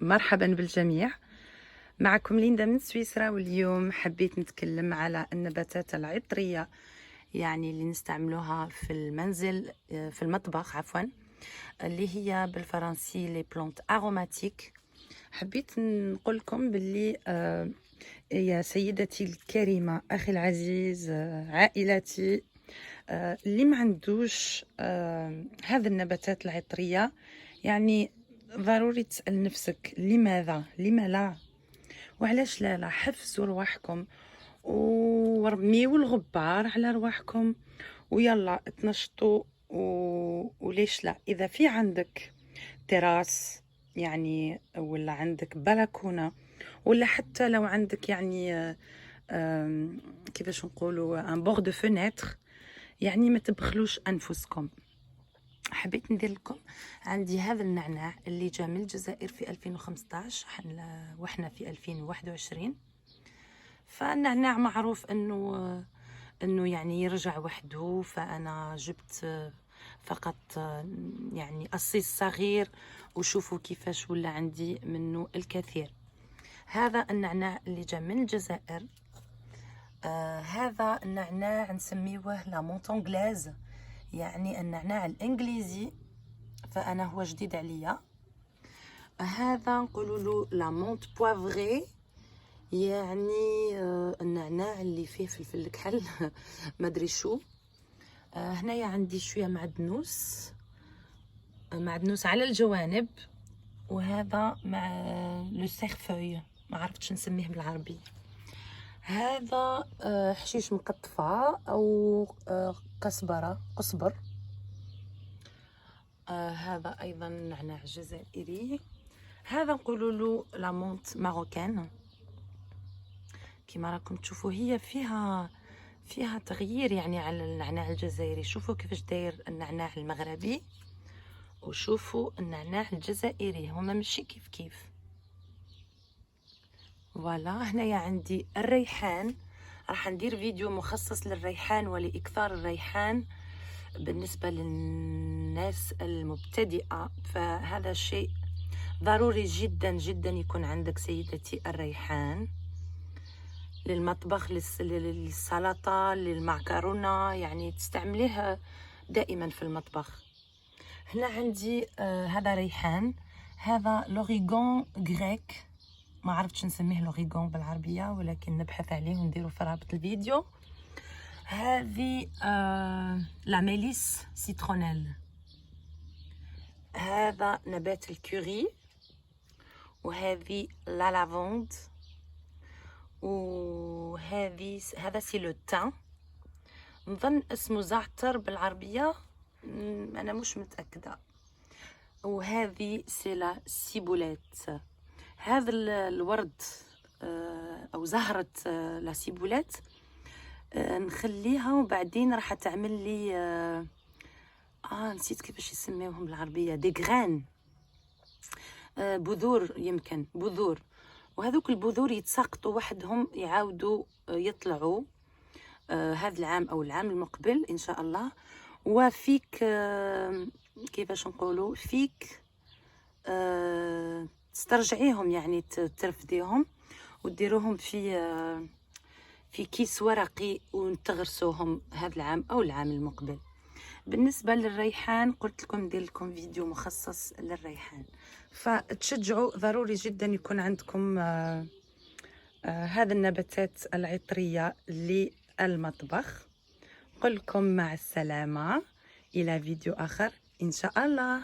مرحبا بالجميع. معكم ليندا من سويسرا، واليوم حبيت نتكلم على النباتات العطرية يعني اللي نستعملوها في المنزل، في المطبخ عفوا، اللي هي بالفرنسي لي بلانت اروماتيك. حبيت نقول لكم باللي يا سيدتي الكريمة، أخي العزيز، عائلتي، اللي ما عندوش هذه النباتات العطرية، يعني ضروري تسأل نفسك لماذا، لما لا، وعلاش لا. حفزوا رواحكم ورميوا الغبار على رواحكم ويلا تنشطوا وليش لا. إذا في عندك تراس يعني، ولا عندك بلكونة، ولا حتى لو عندك يعني كيفاش نقولوا ان بور دو فينيتر، يعني ما تبخلوش انفسكم. حبيت ندير لكم، عندي هذا النعناع اللي جاء من الجزائر في 2015 واحنا في 2021. فالنعناع معروف انه يعني يرجع وحده، فانا جبت فقط يعني قصيص صغير، وشوفوا كيفاش ولا عندي منه الكثير. هذا النعناع اللي جاء من الجزائر، هذا النعناع نسميوه لا مونتونغلاز، يعني النعناع الانجليزي، فانا هو جديد عليا. هذا نقولوا له لا مونت بوافغي، يعني النعناع اللي فيه فلفل الكحل ما ادري شو. هنايا عندي شويه معدنوس على الجوانب، وهذا مع لو سيرفوي، ما عرفتش نسميه بالعربي. هذا حشيش مقطفه او قصبر. هذا ايضا نعناع جزائري. هذا نقولوا له لا مونت ماروكان. كما راكم تشوفوا هي فيها تغيير يعني على النعناع الجزائري. شوفوا كيفاش داير النعناع المغربي، وشوفوا النعناع الجزائري، هما ماشي كيف. فوالا. هنايا عندي الريحان، راح ندير فيديو مخصص للريحان ولاكثار الريحان بالنسبه للناس المبتدئه، فهذا شيء ضروري جدا جدا يكون عندك سيدتي الريحان للمطبخ، للسلطه، للمعكرونه، يعني تستعمليه دائما في المطبخ. هنا عندي هذا ريحان، هذا لوريغون غريك، ما عرفتش نسميه لوريغون بالعربيه، ولكن نبحث عليه ونديره في رابط الفيديو. هذه لا ميليس سيترونيل، هذا نبات الكوري، وهذه لا لافوند، هذا سي لو تان، نظن اسمه زعتر بالعربيه، انا مش متاكده. وهذه سي لا سيبوليت، هذا الورد او زهره لا سيبوليت، نخليها وبعدين راح تعمل لي نسيت كيفاش يسميوهم بالعربيه، دي غران، بذور، يمكن بذور. وهذوك البذور يتساقطوا وحدهم، يعاودوا يطلعوا هذا العام او العام المقبل ان شاء الله. وفيك كيفاش نقولوا، فيك تسترجعيهم، يعني ترفديهم وديروهم في كيس ورقي وتغرسوهم هذا العام او العام المقبل. بالنسبه للريحان قلت لكم ندير لكم فيديو مخصص للريحان، فتشجعوا، ضروري جدا يكون عندكم هذه النباتات العطريه للمطبخ. قل لكم مع السلامه، الى فيديو اخر ان شاء الله.